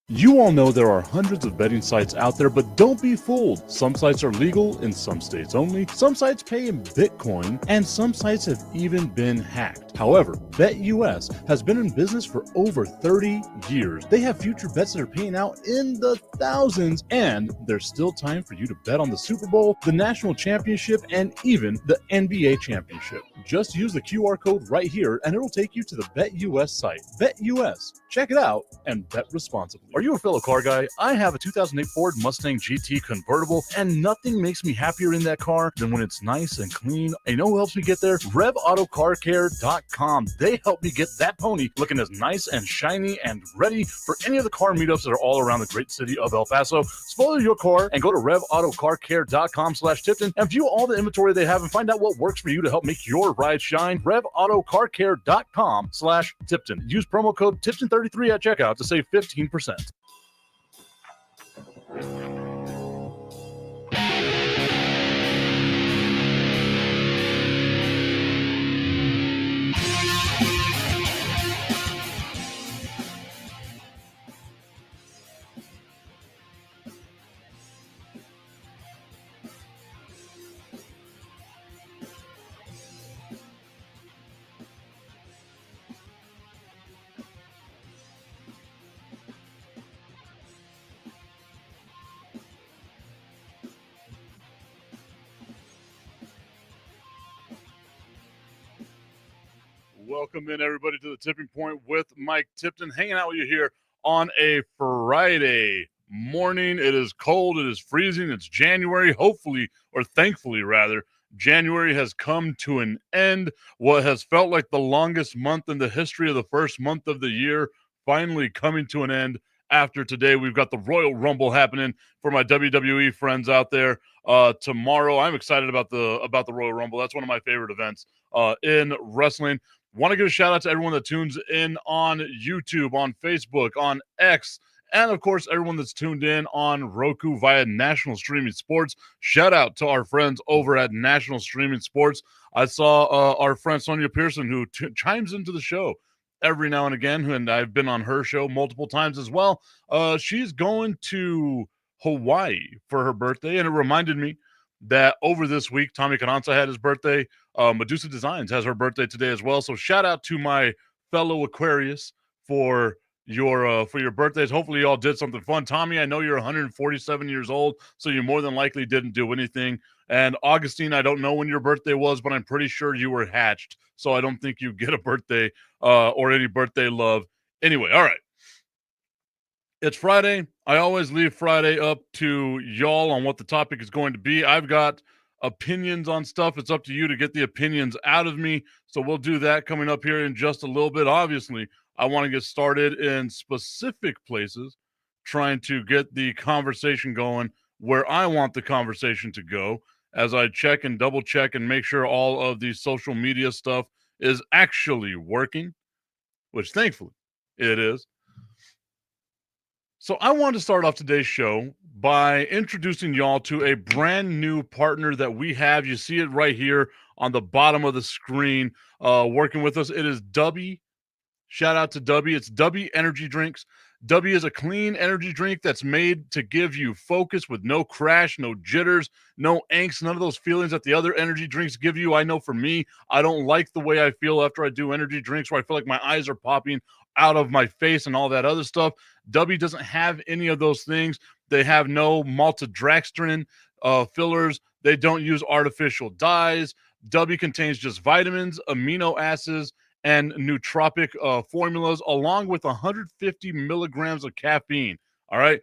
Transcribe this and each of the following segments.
You all know there are hundreds of betting sites out there, but don't be fooled. Some sites are legal in some states only, some sites pay in Bitcoin, and some sites have even been hacked. However, BetUS has been in business for over 30 years. They have future bets that are paying out in the thousands, and there's still time for you to bet on the Super Bowl, the National Championship, and even the NBA Championship. Just use the QR code right here, and it'll take you to the BetUS site. BetUS. Check it out and bet responsibly. Are you a fellow car guy? I have a 2008 Ford Mustang GT convertible, and nothing makes me happier in that car than when it's nice and clean. And you know who helps me get there? RevAutoCarCare.com. They help me get that pony looking as nice and shiny and ready for any of the car meetups that are all around the great city of El Paso. Spoil your car and go to RevAutoCarCare.com/Tipton and view all the inventory they have and find out what works for you to help make your ride shine. RevAutoCarCare.com/Tipton. Use promo code Tipton33 at checkout to save 15%. Welcome in, everybody, to the Tipping Point with Mike Tipton, hanging out with you here on a Friday morning. It is cold. It is freezing. It's January. Hopefully, or thankfully, rather, January has come to an end. What has felt like the longest month in the history of the first month of the year finally coming to an end. After today, we've got the Royal Rumble happening for my WWE friends out there. Tomorrow, I'm excited about the Royal Rumble. That's one of my favorite events in wrestling. Want to give a shout out to everyone that tunes in on YouTube, on Facebook, on X, and of course, everyone that's tuned in on Roku via National Streaming Sports. Shout out to our friends over at National Streaming Sports. I saw our friend Sonia Pearson, who chimes into the show every now and again, and I've been on her show multiple times as well. She's going to Hawaii for her birthday, and it reminded me that over this week, Tommy Cananza had his birthday. Medusa Designs has her birthday today as well. So shout out to my fellow Aquarius for your birthdays. Hopefully you all did something fun. Tommy, I know you're 147 years old, so you more than likely didn't do anything. And Augustine, I don't know when your birthday was, but I'm pretty sure you were hatched. So I don't think you get a birthday or any birthday love. Anyway, all right. It's Friday. I always leave Friday up to y'all on what the topic is going to be. I've got opinions on stuff. It's up to you to get the opinions out of me. So we'll do that coming up here in just a little bit. Obviously, I want to get started in specific places, trying to get the conversation going where I want the conversation to go as I check and double check and make sure all of the social media stuff is actually working, which thankfully it is. So I want to start off today's show by introducing y'all to a brand new partner that we have. You see it right here on the bottom of the screen working with us. It is Dubby. Shout out to Dubby. It's Dubby Energy Drinks. Dubby is a clean energy drink that's made to give you focus with no crash, no jitters, no angst, none of those feelings that the other energy drinks give you. I know for me, I don't like the way I feel after I do energy drinks where I feel like my eyes are popping out of my face and all that other stuff. Dubby doesn't have any of those things. They have no maltodextrin fillers. They don't use artificial dyes. Dubby contains just vitamins, amino acids, and nootropic formulas, along with 150 milligrams of caffeine. All right.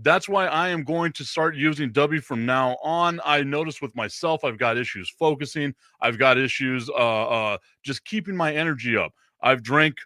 That's why I am going to start using Dubby from now on. I noticed with myself, I've got issues focusing. I've got issues just keeping my energy up. I've drank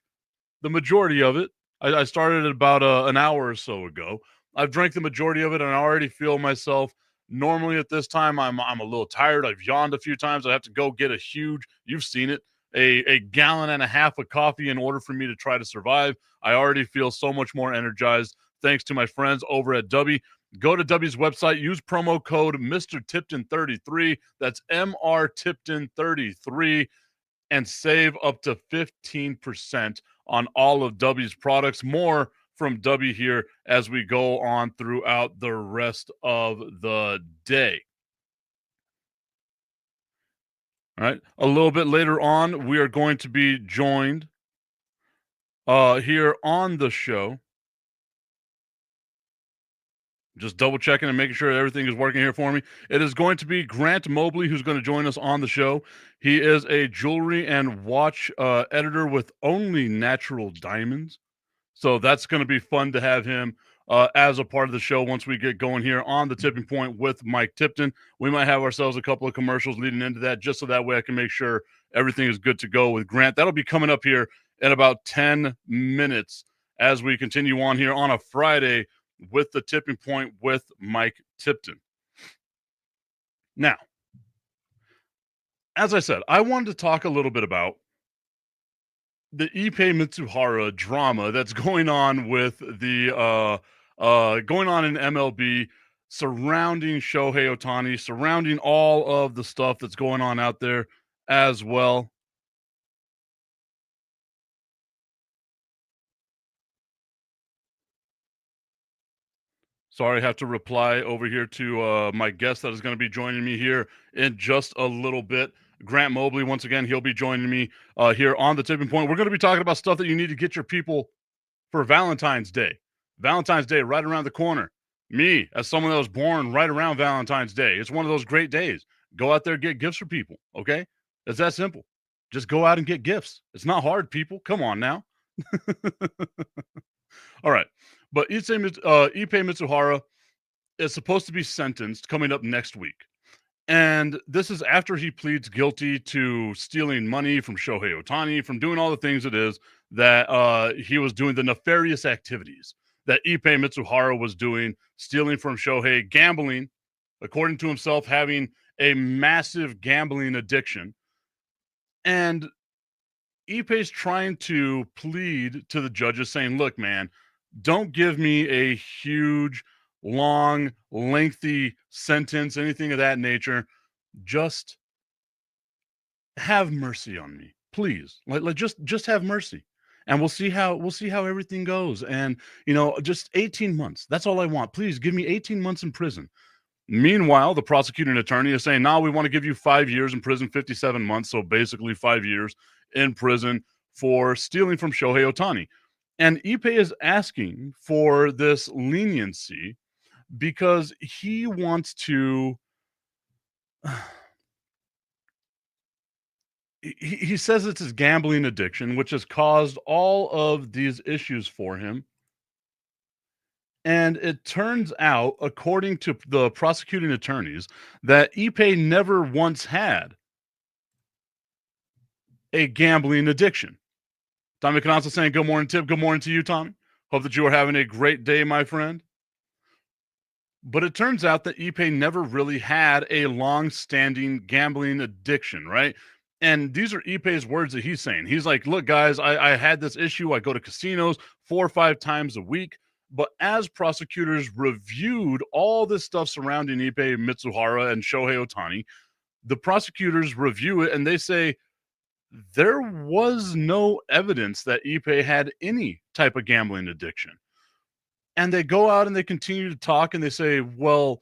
the majority of it. I started about an hour or so ago. I've drank the majority of it, and I already feel myself. Normally at this time, I'm a little tired. I've yawned a few times. I have to go get a huge, you've seen it, a gallon and a half of coffee in order for me to try to survive. I already feel so much more energized thanks to my friends over at Dubby. Go to Dubby's website, use promo code Mr. Tipton33. That's MR Tipton33, and save up to 15% on all of Dubby's products. More from W here as we go on throughout the rest of the day. All right. A little bit later on, we are going to be joined here on the show. Just double checking and making sure everything is working here for me. It is going to be Grant Mobley who's going to join us on the show. He is a jewelry and watch editor with Only Natural Diamonds. So that's going to be fun to have him as a part of the show once we get going here on the Tipping Point with Mike Tipton. We might have ourselves a couple of commercials leading into that just so that way I can make sure everything is good to go with Grant. That'll be coming up here in about 10 minutes as we continue on here on a Friday with the Tipping Point with Mike Tipton. Now, as I said, I wanted to talk a little bit about the Ippei Mitsuhara drama that's going on with the going on in MLB surrounding Shohei Ohtani, surrounding all of the stuff that's going on out there as well. Sorry, I have to reply over here to my guest that is going to be joining me here in just a little bit. Grant Mobley, once again, he'll be joining me here on the Tipping Point. We're going to be talking about stuff that you need to get your people for Valentine's Day. Valentine's Day right around the corner. Me, as someone that was born right around Valentine's Day, it's one of those great days. Go out there, get gifts for people, okay? It's that simple. Just go out and get gifts. It's not hard, people. Come on now. All right. But Ippei Mitsuhara is supposed to be sentenced coming up next week. And this is after he pleads guilty to stealing money from Shohei Ohtani, from doing all the things it is that he was doing, the nefarious activities that Ippei Mitsuhara was doing, stealing from Shohei, gambling, according to himself, having a massive gambling addiction. And Ippei's trying to plead to the judges saying, look, man, don't give me a huge, long, lengthy sentence, anything of that nature. Just have mercy on me, please. Like just have mercy, and we'll see how everything goes. And just 18 months. That's all I want. Please give me 18 months in prison. Meanwhile, the prosecuting attorney is saying, "No, we want to give you 5 years in prison, 57 months. So basically, 5 years in prison for stealing from Shohei Ohtani." And Ippei is asking for this leniency because he wants to. He says it's his gambling addiction, which has caused all of these issues for him. And it turns out, according to the prosecuting attorneys, that Ippei never once had a gambling addiction. Tommy Canassa saying, good morning, Tip. Good morning to you, Tommy. Hope that you are having a great day, my friend. But it turns out that Ippei never really had a long-standing gambling addiction, right? And these are Ippei's words that he's saying. He's like, look, guys, I had this issue. I go to casinos 4 or 5 times a week. But as prosecutors reviewed all this stuff surrounding Ippei Mitsuhara and Shohei Ohtani, the prosecutors review it and they say, there was no evidence that Ippei had any type of gambling addiction. And they go out and they continue to talk and they say, well,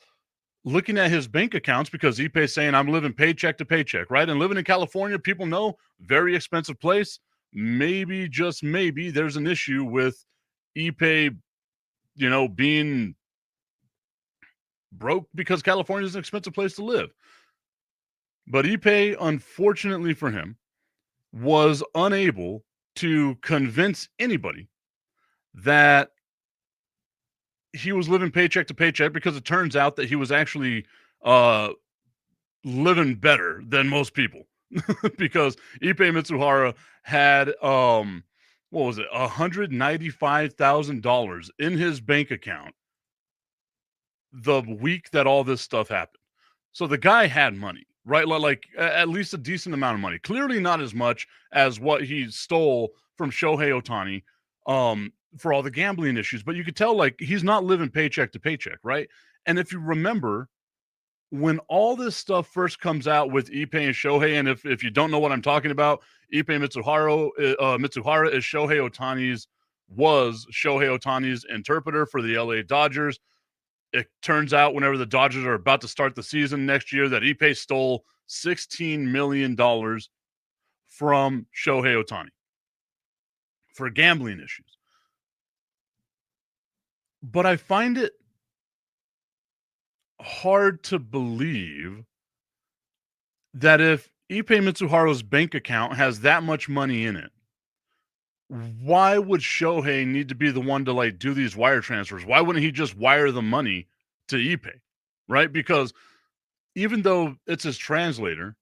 looking at his bank accounts, because Ippei's saying, I'm living paycheck to paycheck, right? And living in California, people know, very expensive place. Maybe, just maybe, there's an issue with Ippei, being broke because California is an expensive place to live. But Ippei, unfortunately for him, was unable to convince anybody that he was living paycheck to paycheck, because it turns out that he was actually living better than most people because Ippei Mitsuhara had what was it, $195,000 in his bank account the week that all this stuff happened. So the guy had money, right? Like at least a decent amount of money. Clearly not as much as what he stole from Shohei Ohtani for all the gambling issues. But you could tell, like, he's not living paycheck to paycheck, right? And if you remember, when all this stuff first comes out with Ippei and Shohei, and if you don't know what I'm talking about, Ippei Mitsuhara is Shohei Ohtani's was Shohei Ohtani's interpreter for the LA Dodgers. It turns out whenever the Dodgers are about to start the season next year that Ippei stole $16 million from Shohei Ohtani for gambling issues. But I find it hard to believe that if Ippei Mitsuharu's bank account has that much money in it, why would Shohei need to be the one to like do these wire transfers? Why wouldn't he just wire the money to Ippei, right? Because even though it's his translator,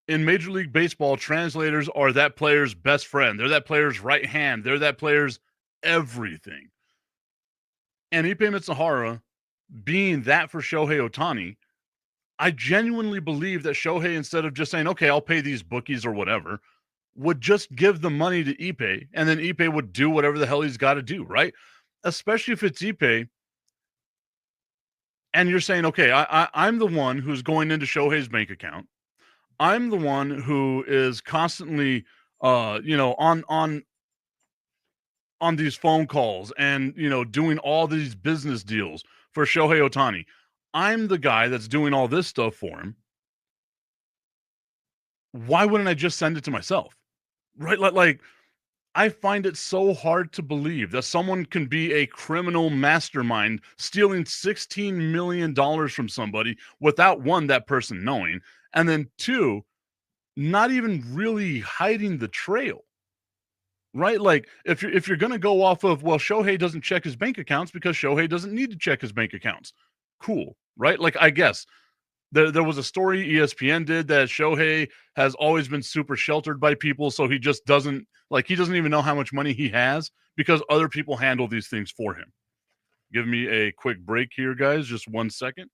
in Major League Baseball, translators are that player's best friend. They're that player's right hand. They're that player's everything. And Ippei Mitsuharu being that for Shohei Ohtani, I genuinely believe that Shohei, instead of just saying, okay, I'll pay these bookies or whatever, would just give the money to Ippei, and then Ippei would do whatever the hell he's got to do, right? Especially if it's Ippei, and you're saying, okay, I'm the one who's going into Shohei's bank account. I'm the one who is constantly, on these phone calls and, doing all these business deals for Shohei Ohtani. I'm the guy that's doing all this stuff for him. Why wouldn't I just send it to myself? Right? Like I find it so hard to believe that someone can be a criminal mastermind stealing $16 million from somebody without, one, that person knowing, and then two, not even really hiding the trail. Right? Like if you're going to go off of, well, Shohei doesn't check his bank accounts because Shohei doesn't need to check his bank accounts. Cool. Right? Like I guess there was a story ESPN did that Shohei has always been super sheltered by people, so he just doesn't even know how much money he has because other people handle these things for him. Give me a quick break here, guys. Just 1 second.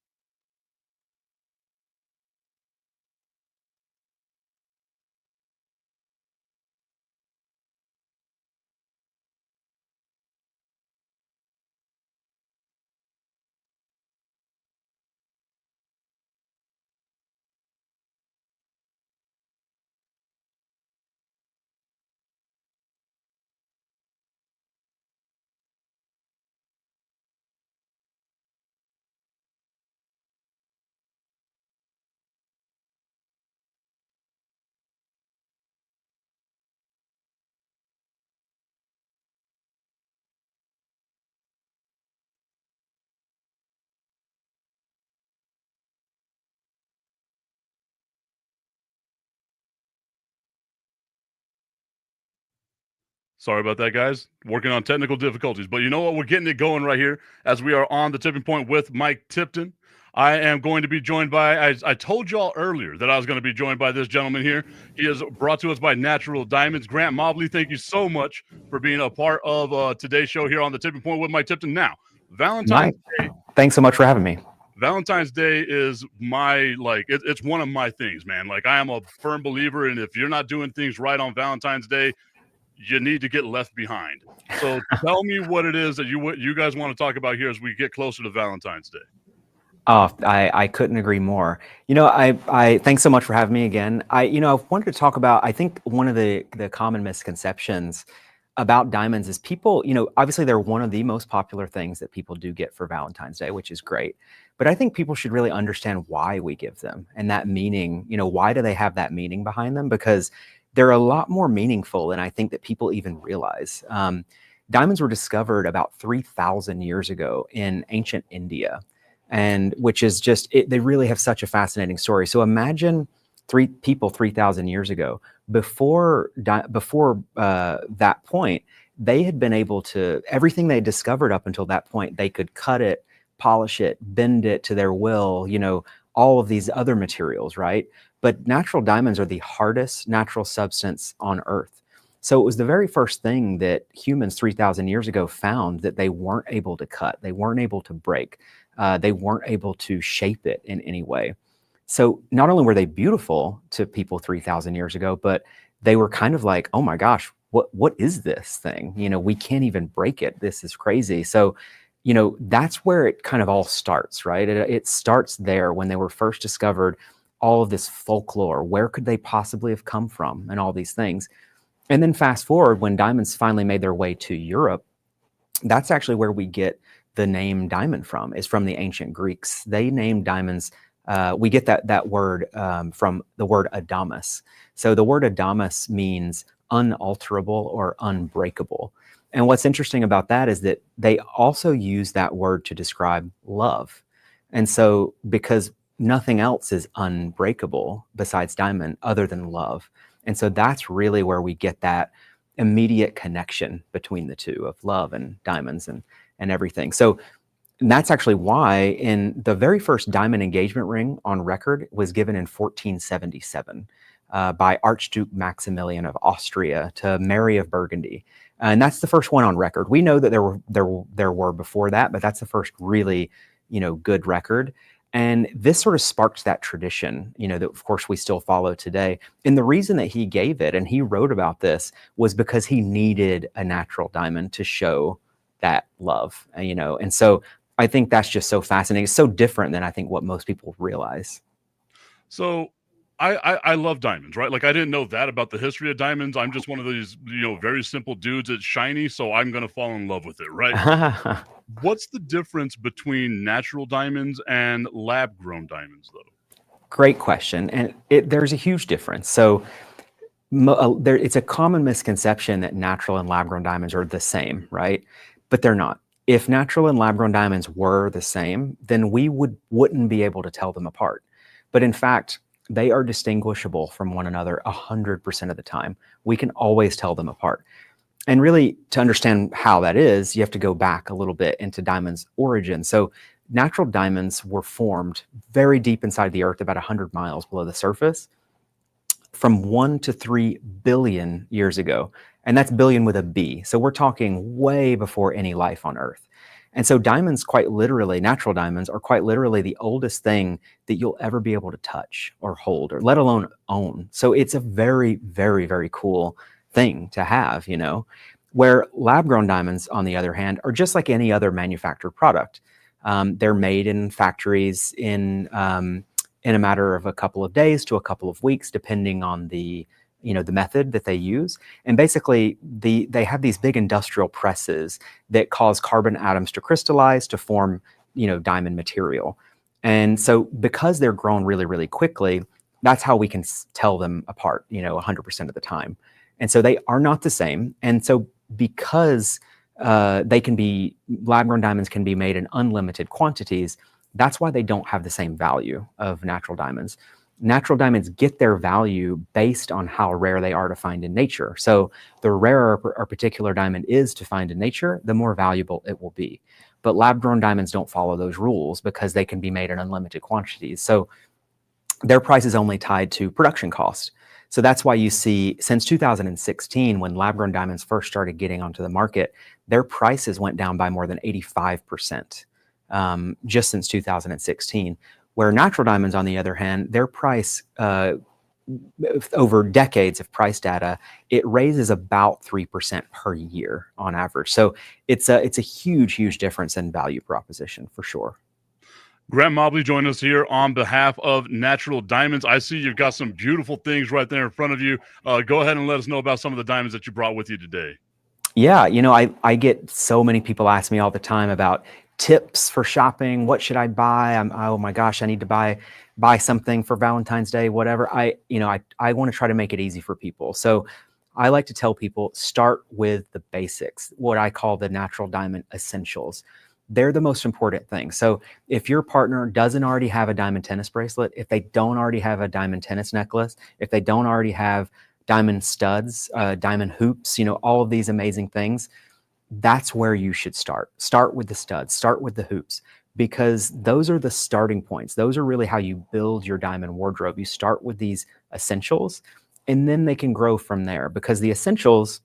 Sorry about that, guys. Working on technical difficulties. But you know what? We're getting it going right here as we are on the tipping point with Mike Tipton. I am going to be joined by, I told y'all earlier that I was going to be joined by this gentleman here. He is brought to us by Natural Diamonds. Grant Mobley, thank you so much for being a part of today's show here on the tipping point with Mike Tipton. Now, Valentine's Day. Thanks so much for having me. Valentine's Day is my, it's one of my things, man. Like, I am a firm believer, and if you're not doing things right on Valentine's Day, you need to get left behind. So tell me what it is that you guys want to talk about here as we get closer to Valentine's Day. Oh, I couldn't agree more. I thanks so much for having me again. I wanted to talk about, I think one of the common misconceptions about diamonds is people, obviously they're one of the most popular things that people do get for Valentine's Day, which is great. But I think people should really understand why we give them and that meaning, why do they have that meaning behind them? Because they're a lot more meaningful than I think that people even realize. Diamonds were discovered about 3,000 years ago in ancient India, and which is just, they really have such a fascinating story. So imagine 3,000 years ago, before that point, they had been able to, everything they discovered up until that point, they could cut it, polish it, bend it to their will, all of these other materials, right? But natural diamonds are the hardest natural substance on Earth. So it was the very first thing that humans 3,000 years ago found that they weren't able to cut, they weren't able to break, they weren't able to shape it in any way. So not only were they beautiful to people 3,000 years ago, but they were kind of like, oh my gosh, what is this thing? We can't even break it. This is crazy. So that's where it kind of all starts, right? It starts there when they were first discovered, all of this folklore, where could they possibly have come from and all these things. And then fast forward, when diamonds finally made their way to Europe, that's actually where we get the name diamond from, is from the ancient Greeks. They named diamonds, we get that word from the word adamas. So the word adamas means unalterable or unbreakable. And what's interesting about that is that they also use that word to describe love. And so, because nothing else is unbreakable besides diamond other than love. And so that's really where we get that immediate connection between the two of love and diamonds and everything. So, and that's actually why in the very first diamond engagement ring on record was given in 1477 by Archduke Maximilian of Austria to Mary of Burgundy. And that's the first one on record. We know that there were before that, but that's the first really, good record. And this sort of sparked that tradition, that of course we still follow today. And the reason that he gave it, and he wrote about this, was because he needed a natural diamond to show that love, And so I think that's just so fascinating. It's so different than I think what most people realize. So I love diamonds, right? Like I didn't know that about the history of diamonds. I'm just one of these, very simple dudes. It's shiny, so I'm gonna fall in love with it, right? What's the difference between natural diamonds and lab-grown diamonds, though? Great question. And there's a huge difference. So it's a common misconception that natural and lab-grown diamonds are the same, right? But they're not. If natural and lab-grown diamonds were the same, then we wouldn't be able to tell them apart. But in fact, they are distinguishable from one another 100% of the time. We can always tell them apart. And really, to understand how that is, you have to go back a little bit into diamonds' origin. So natural diamonds were formed very deep inside the earth, about 100 miles below the surface, from 1 to 3 billion years ago. And that's billion with a B. So we're talking way before any life on Earth. And so diamonds, quite literally, natural diamonds are quite literally the oldest thing that you'll ever be able to touch or hold, or let alone own. So it's a very, very, very cool thing to have, where lab-grown diamonds, on the other hand, are just like any other manufactured product. They're made in factories in a matter of a couple of days to a couple of weeks, depending on the method that they use. And basically, they have these big industrial presses that cause carbon atoms to crystallize to form, diamond material. And so because they're grown really, really quickly, that's how we can tell them apart, 100% of the time. And so they are not the same. And so because lab-grown diamonds can be made in unlimited quantities, that's why they don't have the same value of natural diamonds. Natural diamonds get their value based on how rare they are to find in nature. So the rarer a particular diamond is to find in nature, the more valuable it will be. But lab-grown diamonds don't follow those rules because they can be made in unlimited quantities. So their price is only tied to production cost. So that's why you see, since 2016, when lab-grown diamonds first started getting onto the market, their prices went down by more than 85%, just since 2016. Where natural diamonds, on the other hand, their price, over decades of price data, it raises about 3% per year on average. So it's a huge, huge difference in value proposition for sure. Grant Mobley joined us here on behalf of Natural Diamonds. I see you've got some beautiful things right there in front of you. Go ahead and let us know about some of the diamonds that you brought with you today. Yeah, I get so many people ask me all the time about tips for shopping. What should I buy? Oh my gosh, I need to buy something for Valentine's Day, whatever. I want to try to make it easy for people. So I like to tell people, start with the basics, what I call the natural diamond essentials. They're the most important thing. So if your partner doesn't already have a diamond tennis bracelet, if they don't already have a diamond tennis necklace, if they don't already have diamond studs, diamond hoops, all of these amazing things, that's where you should start. Start with the studs, start with the hoops, because those are the starting points. Those are really how you build your diamond wardrobe. You start with these essentials, and then they can grow from there, because the essentials,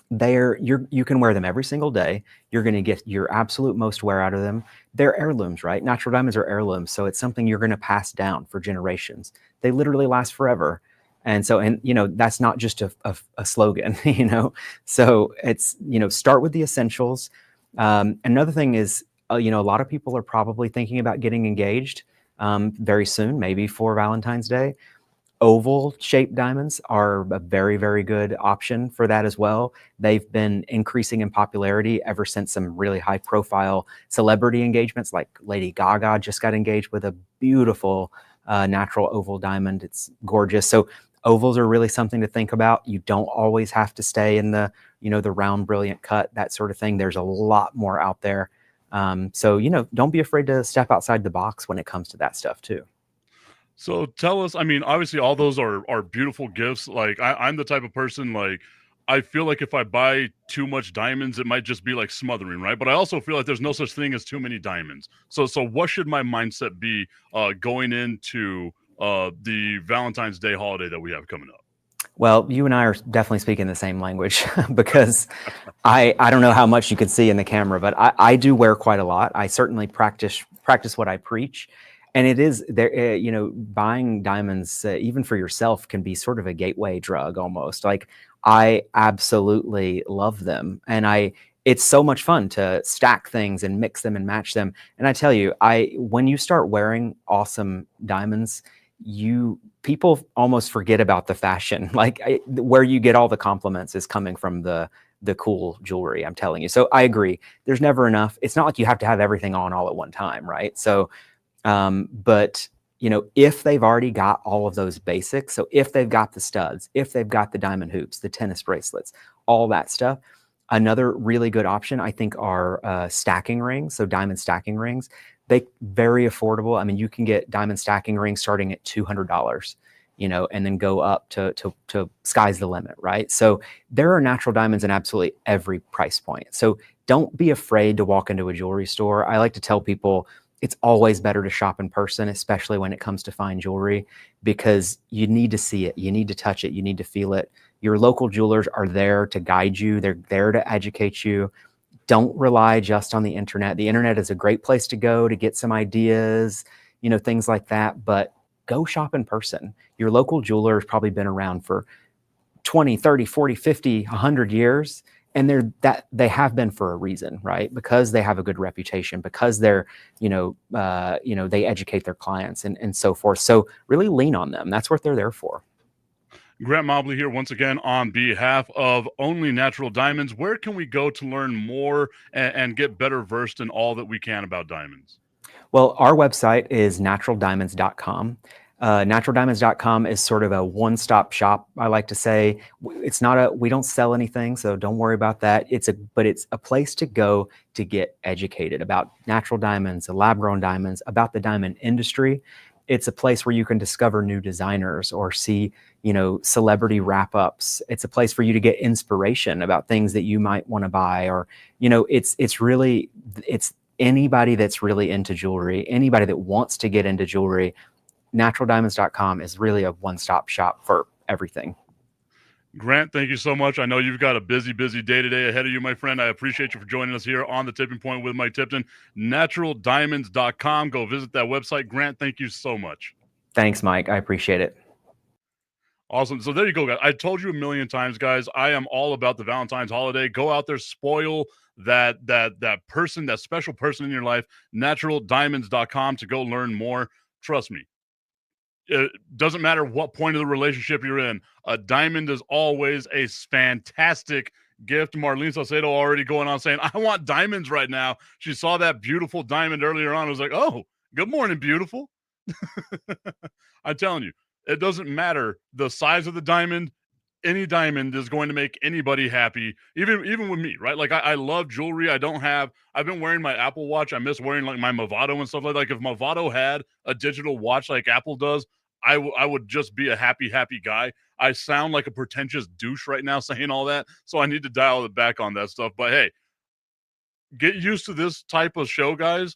you can wear them every single day. You're going to get your absolute most wear out of them. They're heirlooms, right? Natural diamonds are heirlooms, so it's something you're going to pass down for generations. They literally last forever. And so, that's not just a slogan, So it's, start with the essentials. Another thing is, a lot of people are probably thinking about getting engaged very soon, maybe for Valentine's Day. Oval shaped diamonds are a very, very good option for that as well. They've been increasing in popularity ever since some really high profile celebrity engagements, like Lady Gaga just got engaged with a beautiful natural oval diamond. It's gorgeous. So ovals are really something to think about. You don't always have to stay in the, the round, brilliant cut, that sort of thing. There's a lot more out there. So, don't be afraid to step outside the box when it comes to that stuff too. So tell us, I mean, obviously all those are beautiful gifts. Like I'm the type of person, like I feel like if I buy too much diamonds, it might just be like smothering, right? But I also feel like there's no such thing as too many diamonds. So what should my mindset be going into the Valentine's Day holiday that we have coming up? Well, you and I are definitely speaking the same language because I don't know how much you could see in the camera, but I do wear quite a lot. I certainly practice what I preach, and it is there. Buying diamonds even for yourself can be sort of a gateway drug almost. Like I absolutely love them, and it's so much fun to stack things and mix them and match them. And I tell you, when you start wearing awesome diamonds, people almost forget about the fashion. Like where you get all the compliments is coming from the cool jewelry. I'm telling you. So I agree. There's never enough. It's not like you have to have everything on all at one time, right? So, but if they've already got all of those basics, so if they've got the studs, if they've got the diamond hoops, the tennis bracelets, all that stuff, another really good option I think are stacking rings. So diamond stacking rings. They very affordable. I mean, you can get diamond stacking rings starting at $200, and then go up to sky's the limit, right? So there are natural diamonds in absolutely every price point. So don't be afraid to walk into a jewelry store. I like to tell people it's always better to shop in person, especially when it comes to fine jewelry, because you need to see it, you need to touch it, you need to feel it. Your local jewelers are there to guide you. They're there to educate you. Don't rely just on the internet. The internet is a great place to go to get some ideas, things like that, but go shop in person. Your local jeweler has probably been around for 20, 30, 40, 50, 100 years. And they have been for a reason, right? Because they have a good reputation, because they're, they educate their clients and so forth. So really lean on them. That's what they're there for. Grant Mobley here once again on behalf of Only Natural Diamonds. Where can we go to learn more and get better versed in all that we can about diamonds? Well, our website is naturaldiamonds.com. Naturaldiamonds.com is sort of a one-stop shop, I like to say. We don't sell anything, so don't worry about that. But it's a place to go to get educated about natural diamonds, lab-grown diamonds, about the diamond industry. It's a place where you can discover new designers or see, celebrity wrap-ups. It's a place for you to get inspiration about things that you might want to buy, or, it's anybody that's really into jewelry, anybody that wants to get into jewelry, naturaldiamonds.com is really a one-stop shop for everything. Grant, thank you so much. I know you've got a busy day today ahead of you, my friend. I appreciate you for joining us here on the Tipping Point with Mike Tipton. Naturaldiamonds.com. Go visit that website. Grant, thank you so much. Thanks, Mike. I appreciate it. Awesome. So there you go, guys. I told you a million times, guys. I am all about the Valentine's holiday. Go out there, spoil that person, that special person in your life. Naturaldiamonds.com to go learn more. Trust me, it doesn't matter what point of the relationship you're in. A diamond is always a fantastic gift. Marlene Salcedo already going on saying, I want diamonds right now. She saw that beautiful diamond earlier on. I was like, oh, good morning, beautiful. I'm telling you, it doesn't matter the size of the diamond. Any diamond is going to make anybody happy, even with me, right? Like I love jewelry. I've been wearing my Apple Watch. I miss wearing like my Movado and stuff like that. Like if Movado had a digital watch like Apple does, I would just be a happy guy. I sound like a pretentious douche right now saying all that, so I need to dial it back on that stuff. But hey, get used to this type of show, guys,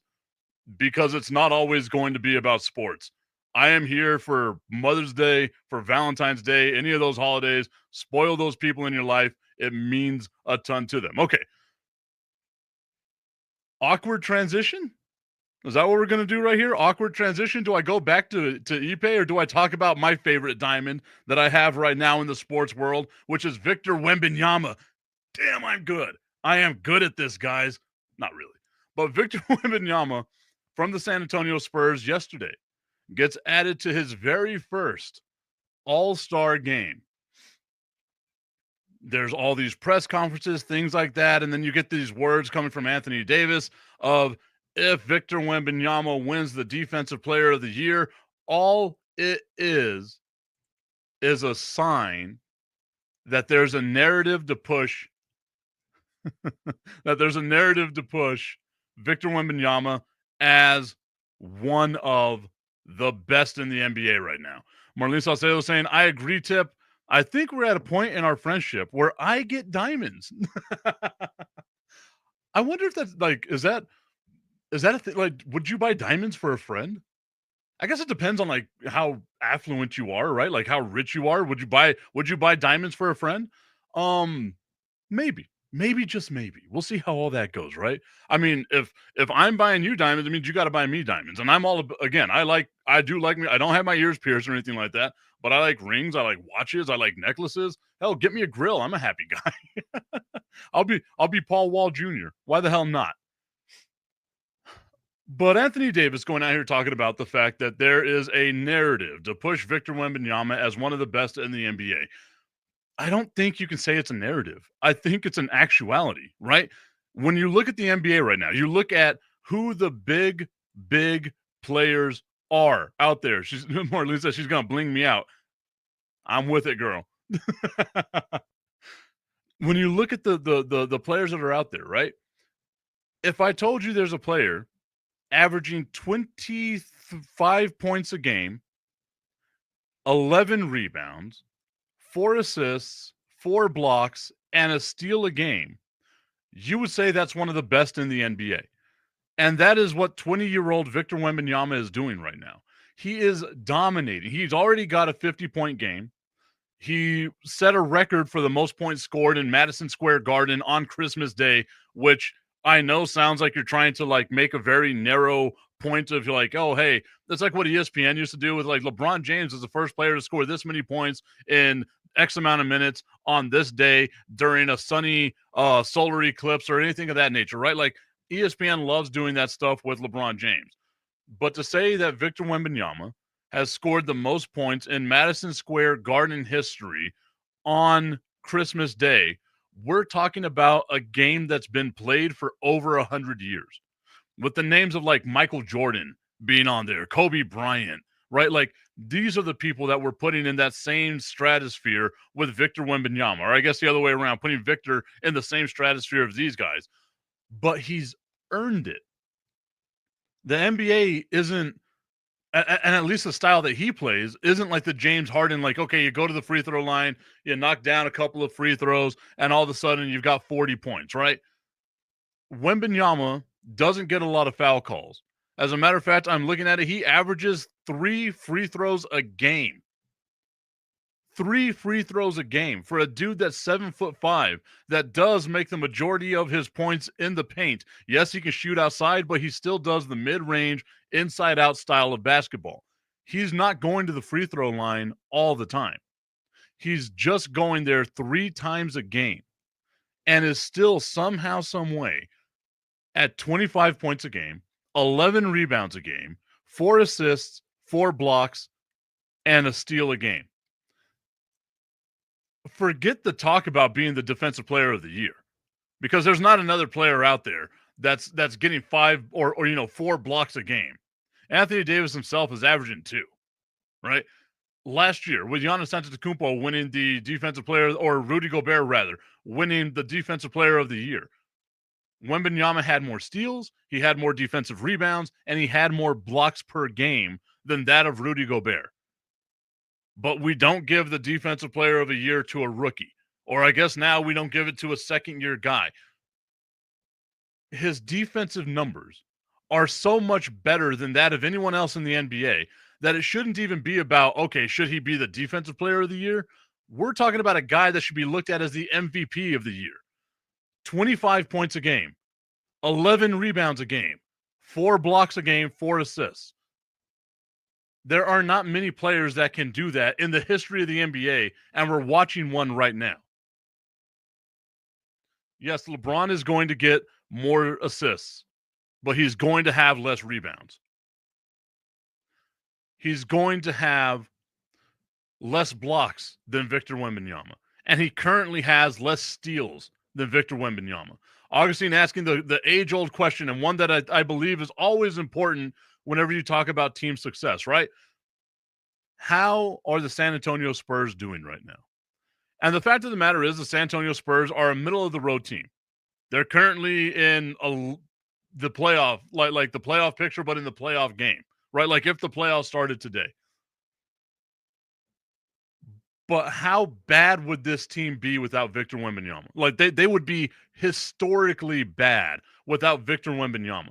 because it's not always going to be about sports. I am here for Mother's Day, for Valentine's Day, any of those holidays. Spoil those people in your life. It means a ton to them. Okay. Awkward transition? Is that what we're going to do right here? Awkward transition? Do I go back to Ippei, or do I talk about my favorite diamond that I have right now in the sports world, which is Victor Wembanyama? Damn, I'm good. I am good at this, guys. Not really. But Victor Wembanyama from the San Antonio Spurs yesterday gets added to his very first All-Star game, there's all these press conferences, things like that, and then you get these words coming from Anthony Davis of, if Victor Wembanyama wins the Defensive Player of the Year, all it is a sign that there's a narrative to push Victor Wembanyama as one of the best in the NBA right now. Marlene Salcedo saying, I agree, Tip. I think we're at a point in our friendship where I get diamonds. I wonder if that's like, is that a thing? Like, would you buy diamonds for a friend? I guess it depends on like how affluent you are, right? Like how rich you are. Would you buy diamonds for a friend? Maybe. Maybe, just maybe. We'll see how all that goes, right? I mean, if I'm buying you diamonds, it means you got to buy me diamonds. And I'm all again, I do like me. I don't have my ears pierced or anything like that, but I like rings, I like watches, I like necklaces. Hell, get me a grill. I'm a happy guy. I'll be Paul Wall Jr. Why the hell not? But Anthony Davis going out here talking about the fact that there is a narrative to push Victor Wembanyama as one of the best in the NBA. I don't think you can say it's a narrative. I think it's an actuality, right? When you look at the NBA right now, you look at who the big players are out there. She's Marlene says she's gonna bling me out. I'm with it, girl. When you look at the players that are out there, right? If I told you there's a player averaging 25 points a game, 11 rebounds, 4 assists, 4 blocks, and a steal a game, you would say that's one of the best in the NBA. And that is what 20-year-old Victor Wembanyama is doing right now. He is dominating. He's already got a 50-point game. He set a record for the most points scored in Madison Square Garden on Christmas Day, which I know sounds like you're trying to like make a very narrow point of like, oh, hey, that's like what ESPN used to do with like LeBron James is the first player to score this many points in X amount of minutes on this day during a sunny solar eclipse or anything of that nature, right? Like ESPN loves doing that stuff with LeBron James. But to say that Victor Wembanyama has scored the most points in Madison Square Garden history on Christmas Day, we're talking about a game that's been played for over 100 years with the names of like Michael Jordan being on there, Kobe Bryant, right? Like these are the people that we're putting in that same stratosphere with Victor Wembanyama, or I guess the other way around, putting Victor in the same stratosphere of these guys. But he's earned it. The NBA isn't, and at least the style that he plays isn't like the James Harden, like, okay, you go to the free throw line, you knock down a couple of free throws, and all of a sudden you've got 40 points, right? Wembanyama doesn't get a lot of foul calls. As a matter of fact, I'm looking at it, he averages 3 free throws a game. 3 free throws a game for a dude that's 7'5" that does make the majority of his points in the paint. Yes, he can shoot outside, but he still does the mid-range, inside-out style of basketball. He's not going to the free throw line all the time. He's just going there 3 times a game and is still somehow, some way at 25 points a game, 11 rebounds a game, 4 assists, 4 blocks, and a steal a game. Forget the talk about being the defensive player of the year, because there's not another player out there that's getting 5 or 4 blocks a game. Anthony Davis himself is averaging 2, right? Last year with Giannis Antetokounmpo winning the defensive player, or Rudy Gobert rather, winning the defensive player of the year. Wembanyama had more steals, he had more defensive rebounds, and he had more blocks per game than that of Rudy Gobert. But we don't give the defensive player of the year to a rookie. Or I guess now we don't give it to a second-year guy. His defensive numbers are so much better than that of anyone else in the NBA that it shouldn't even be about, okay, should he be the defensive player of the year? We're talking about a guy that should be looked at as the MVP of the year. 25 points a game, 11 rebounds a game, 4 blocks a game, 4 assists. There are not many players that can do that in the history of the NBA, and we're watching one right now. Yes, LeBron is going to get more assists, but he's going to have less rebounds. He's going to have less blocks than Victor Wembanyama, and he currently has less steals than Victor Wembanyama. Augustine asking the age-old question, and one that I believe is always important whenever you talk about team success, right? How are the San Antonio Spurs doing right now? And the fact of the matter is the San Antonio Spurs are a middle-of-the-road team. They're currently in the playoff, like the playoff picture, but in the playoff game, right? Like if the playoffs started today. But how bad would this team be without Victor Wembanyama? Like they would be historically bad without Victor Wembanyama,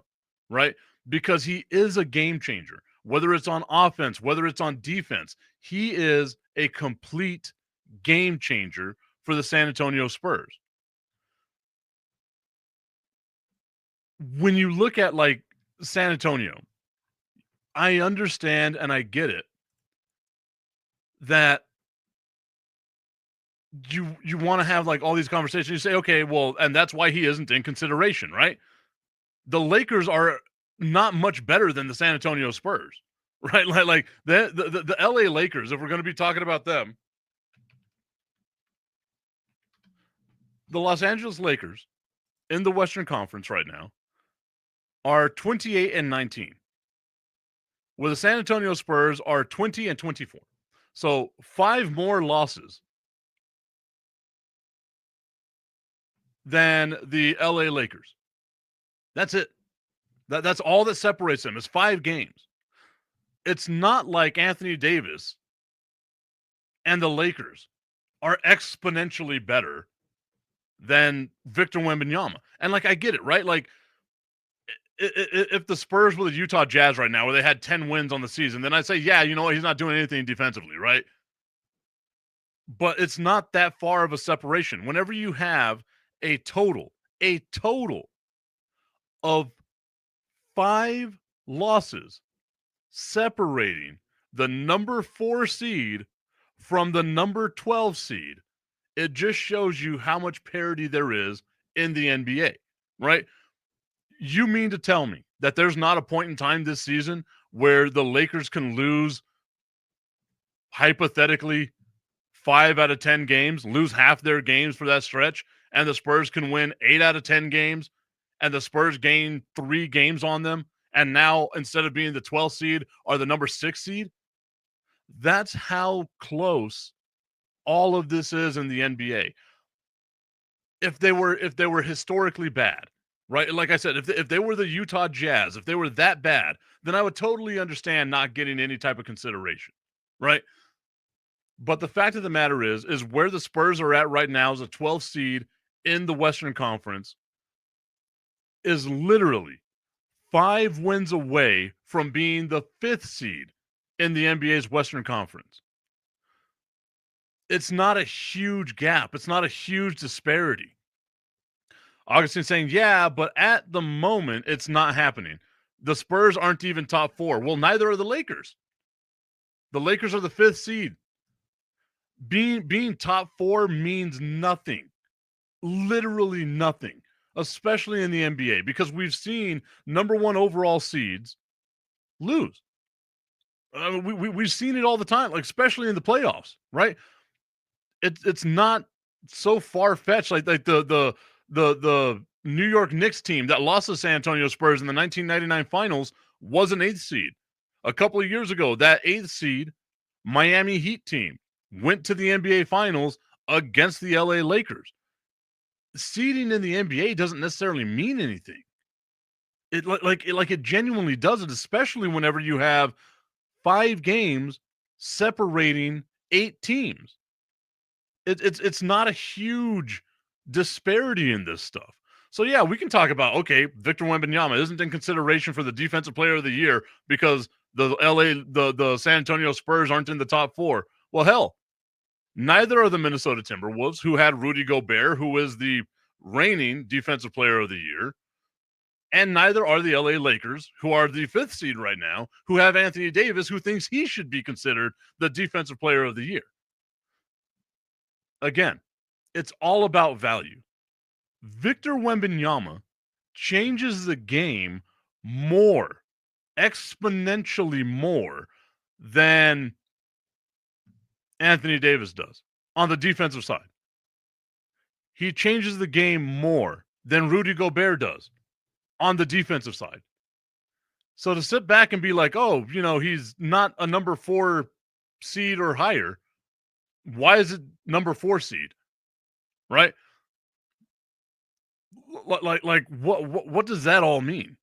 right? Because he is a game changer. Whether it's on offense, whether it's on defense, he is a complete game changer for the San Antonio Spurs. When you look at like San Antonio, I understand and I get it that you want to have like all these conversations. You say, okay, well, and that's why he isn't in consideration, right? The Lakers are not much better than the San Antonio Spurs, right? Like the LA Lakers, if we're going to be talking about them, the Los Angeles Lakers in the Western Conference right now are 28 and 19, where the San Antonio Spurs are 20 and 24. So 5 more losses than the LA Lakers. That's it. That's all that separates them is 5 games. It's not like Anthony Davis and the Lakers are exponentially better than Victor Wembanyama. And like I get it, right? Like if the Spurs were the Utah Jazz right now, where they had 10 wins on the season, then I'd say, yeah, you know what, he's not doing anything defensively, right? But it's not that far of a separation. Whenever you have a total of 5 losses separating the number 4 seed from the number 12 seed, it just shows you how much parity there is in the NBA, right? You mean to tell me that there's not a point in time this season where the Lakers can lose hypothetically 5 out of 10 games, lose half their games for that stretch, and the Spurs can win 8 out of 10 games, and the Spurs gain 3 games on them, and now instead of being the 12th seed are the number 6 seed? That's how close all of this is in the NBA. If they were historically bad, right? Like I said, if they were the Utah Jazz, if they were that bad, then I would totally understand not getting any type of consideration, right? But the fact of the matter is where the Spurs are at right now as a 12th seed in the Western Conference is literally 5 wins away from being the 5th seed in the NBA's Western Conference. It's not a huge gap. It's not a huge disparity. Augustine saying, yeah, but at the moment, it's not happening. The Spurs aren't even top 4. Well, neither are the Lakers. The Lakers are the 5th seed. Being top 4 means nothing. Literally nothing, especially in the NBA, because we've seen number 1 overall seeds lose. We've seen it all the time, like especially in the playoffs, right? It's not so far fetched like the New York Knicks team that lost to San Antonio Spurs in the 1999 finals was an 8th seed. A couple of years ago, that 8th seed Miami Heat team went to the NBA finals against the LA Lakers. Seeding in the NBA doesn't necessarily mean anything. It genuinely doesn't, especially whenever you have 5 games separating 8 teams. It's not a huge disparity in this stuff. So yeah, we can talk about, okay, Victor Wembanyama isn't in consideration for the defensive player of the year because the San Antonio Spurs aren't in the top 4. Well, hell, neither are the Minnesota Timberwolves, who had Rudy Gobert, who is the reigning defensive player of the year, and neither are the LA Lakers, who are the 5th seed right now, who have Anthony Davis, who thinks he should be considered the defensive player of the year. Again, it's all about value. Victor Wembanyama changes the game more, exponentially more than Anthony Davis does on the defensive side. He changes the game more than Rudy Gobert does on the defensive side. So to sit back and be like, oh, he's not a number 4 seed or higher. Why is it number 4 seed? Right? Like what does that all mean?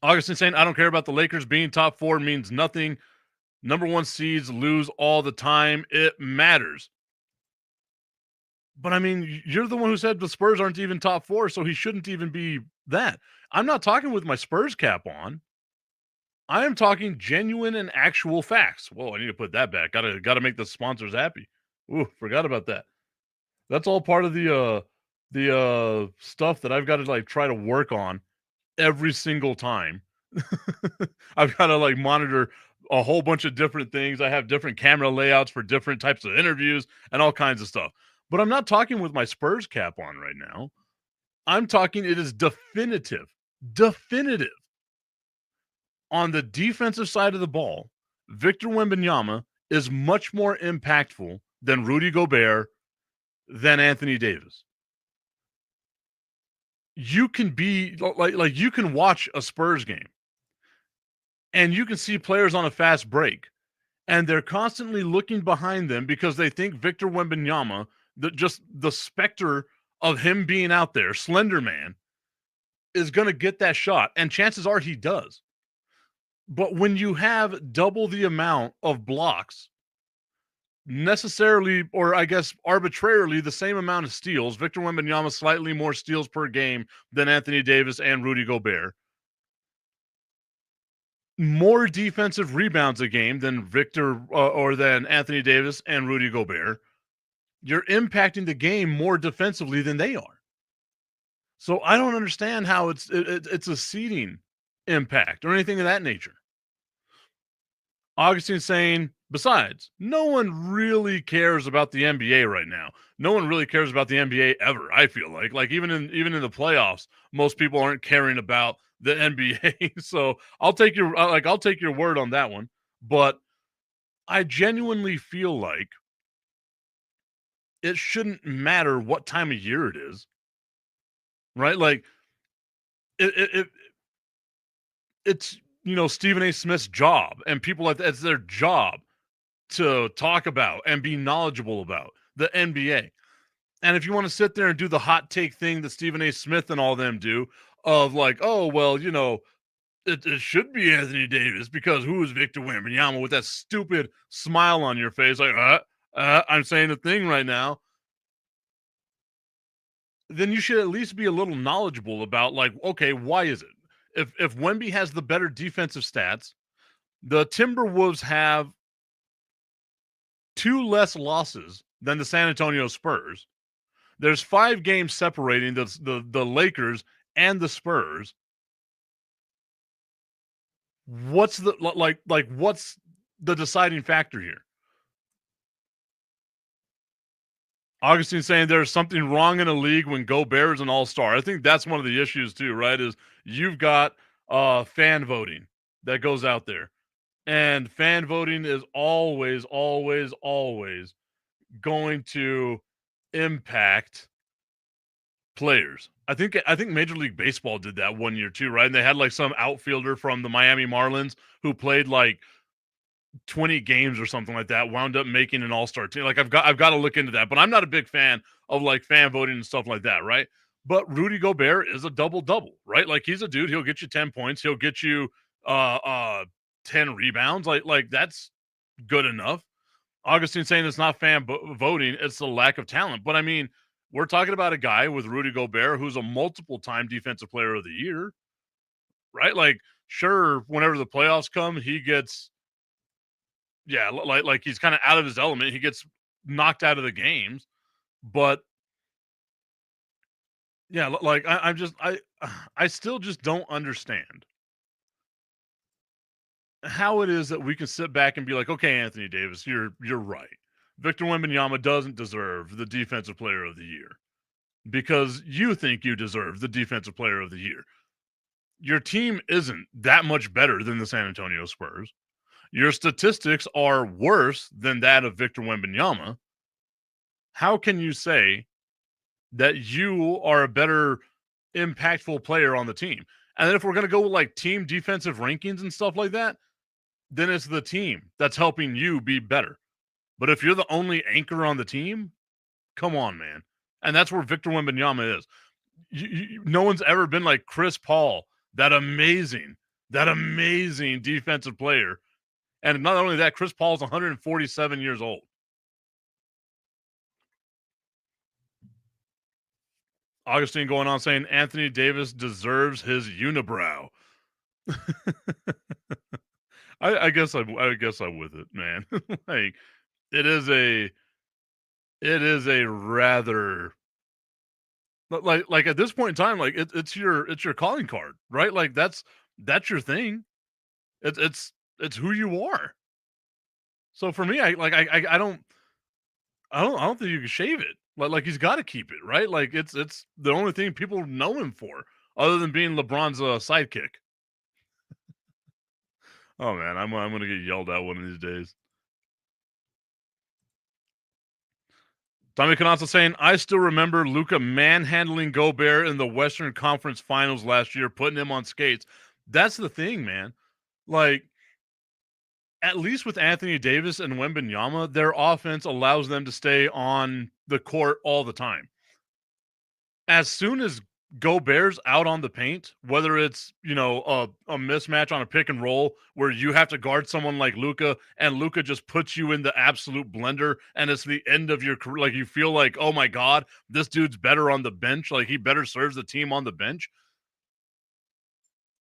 Augustine saying, I don't care about the Lakers being top 4 means nothing. Number 1 seeds lose all the time. It matters. But I mean, you're the one who said the Spurs aren't even top 4, so he shouldn't even be that. I'm not talking with my Spurs cap on. I am talking genuine and actual facts. Whoa, I need to put that back. Gotta make the sponsors happy. Ooh, forgot about that. That's all part of the stuff that I've got to like try to work on every single time. I've got to like monitor a whole bunch of different things. I have different camera layouts for different types of interviews and all kinds of stuff. But I'm not talking with my Spurs cap on right now. I'm talking it is definitive on the defensive side of the ball. Victor Wembanyama is much more impactful than Rudy Gobert, than Anthony Davis. You can be like you can watch a Spurs game and you can see players on a fast break and they're constantly looking behind them because they think Victor Wembanyama, the specter of him being out there, Slender Man, is going to get that shot. And chances are he does. But when you have double the amount of blocks, necessarily, or I guess arbitrarily, the same amount of steals, Victor Wembanyama slightly more steals per game than Anthony Davis and Rudy Gobert, more defensive rebounds a game than Victor or than Anthony Davis and Rudy Gobert, you're impacting the game more defensively than they are. So I don't understand how it's a seeding impact or anything of that nature. Augustine saying, besides, no one really cares about the NBA right now. No one really cares about the NBA ever, I feel like even in the playoffs, most people aren't caring about the NBA. So I'll take your word on that one. But I genuinely feel like it shouldn't matter what time of year it is. Right? Like it's Stephen A. Smith's job and people like that, it's their job to talk about and be knowledgeable about the NBA. And if you want to sit there and do the hot take thing that Stephen A. Smith and all them do of like, oh, well, it should be Anthony Davis because who is Victor Wembanyama with that stupid smile on your face? Like, I'm saying a thing right now. Then you should at least be a little knowledgeable about like, okay, why is it? If Wemby has the better defensive stats, the Timberwolves have 2 less losses than the San Antonio Spurs. There's 5 games separating the Lakers and the Spurs. What's the what's the deciding factor here? Augustine saying there's something wrong in a league when Gobert is an all-star. I think that's one of the issues too, right? Is you've got fan voting that goes out there. And fan voting is always, always, always going to impact players. I think Major League Baseball did that one year too, right? And they had like some outfielder from the Miami Marlins who played like 20 games or something like that, wound up making an all-star team. Like I've got to look into that, but I'm not a big fan of like fan voting and stuff like that, right? But Rudy Gobert is a double-double, right? Like he's a dude, he'll get you 10 points, he'll get you 10 rebounds. Like that's good enough. Augustine saying it's not fan voting, it's the lack of talent. But I mean, we're talking about a guy with Rudy Gobert who's a multiple-time defensive player of the year, right? Like, sure, whenever the playoffs come, he gets, like he's kind of out of his element. He gets knocked out of the games, but yeah, like I still just don't understand how it is that we can sit back and be like, okay, Anthony Davis, you're right. Victor Wembanyama doesn't deserve the defensive player of the year because you think you deserve the defensive player of the year. Your team isn't that much better than the San Antonio Spurs. your statistics are worse than that of Victor Wembanyama, how can you say that you are a better impactful player on the team? And then if we're going to go with like team defensive rankings and stuff like that, then it's the team that's helping you be better. But if you're the only anchor on the team, come on, man. And that's where Victor Wembanyama is. No one's ever been like Chris Paul, that amazing defensive player. And not only that, Chris Paul's 147 years old. Augustine going on saying Anthony Davis deserves his unibrow. I guess I'm with it, man. Like it is a rather like at this point in time, like it's your calling card, right? Like that's your thing. It's who you are. So for me, I don't think you can shave it. Like he's got to keep it, right? Like it's the only thing people know him for, other than being LeBron's sidekick. Oh man, I'm gonna get yelled at one of these days. Tommy Canazzo saying, I still remember Luka manhandling Gobert in the Western Conference Finals last year, putting him on skates. That's the thing, man. Like, at least with Anthony Davis and Wembanyama, their offense allows them to stay on the court all the time. As soon as Gobert's out on the paint, whether it's, a mismatch on a pick and roll where you have to guard someone like Luka and Luka just puts you in the absolute blender and it's the end of your career. Like you feel like, oh my God, this dude's better on the bench. Like he better serves the team on the bench.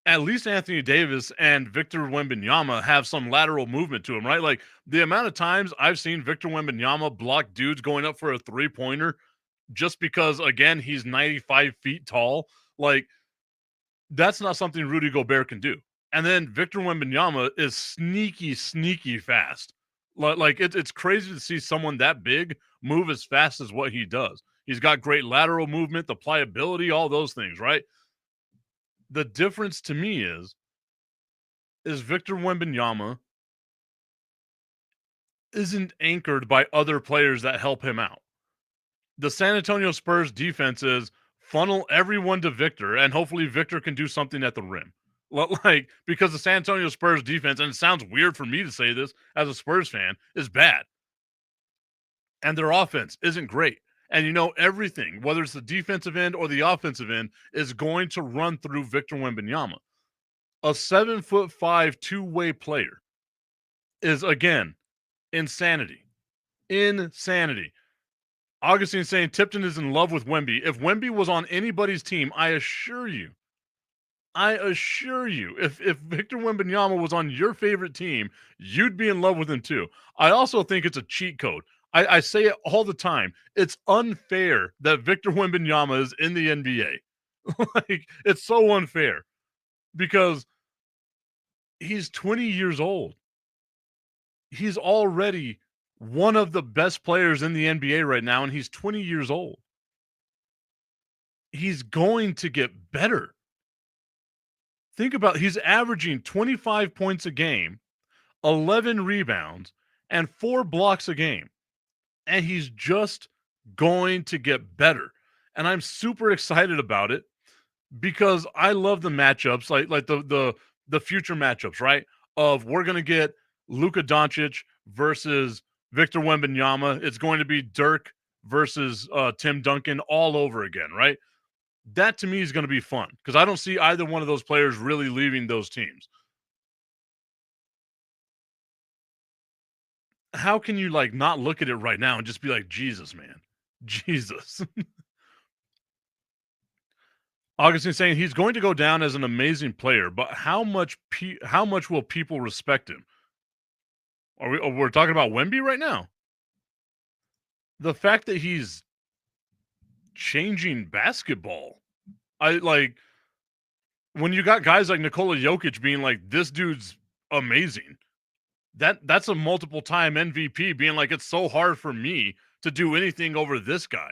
At least Anthony Davis and Victor Wembanyama have some lateral movement to him, right? Like the amount of times I've seen Victor Wembanyama block dudes going up for a 3-pointer just because, again, he's 95 feet tall. Like, that's not something Rudy Gobert can do. And then Victor Wembanyama is sneaky fast. Like it's crazy to see someone that big move as fast as what he does. He's got great lateral movement, the pliability, all those things, right? The difference to me is Victor Wembanyama isn't anchored by other players that help him out. The San Antonio Spurs defense is funnel everyone to Victor, and hopefully Victor can do something at the rim. Like, because the San Antonio Spurs defense, and it sounds weird for me to say this as a Spurs fan, is bad. And their offense isn't great. And everything, whether it's the defensive end or the offensive end, is going to run through Victor Wembanyama. A 7'5" two-way player is, again, insanity. Insanity. Augustine saying Tipton is in love with Wemby. If Wemby was on anybody's team, I assure you, if Victor Wembanyama was on your favorite team, you'd be in love with him too. I also think it's a cheat code. I say it all the time. It's unfair that Victor Wembanyama is in the NBA. Like, it's so unfair because he's 20 years old. He's already one of the best players in the NBA right now, and he's 20 years old. He's going to get better. Think about he's averaging 25 points a game, 11 rebounds, and 4 blocks a game. And he's just going to get better. And I'm super excited about it because I love the matchups, like the future matchups, right? Of we're going to get Luka Doncic versus Victor Wembanyama. It's going to be Dirk versus Tim Duncan all over again, right? That to me is going to be fun because I don't see either one of those players really leaving those teams. How can you not look at it right now and just be like, Jesus, man, Jesus? Augustine saying he's going to go down as an amazing player, but how much will people respect him? We're talking about Wemby right now? The fact that he's changing basketball. When you got guys like Nikola Jokic being like, this dude's amazing. That's a multiple time MVP being like, it's so hard for me to do anything over this guy.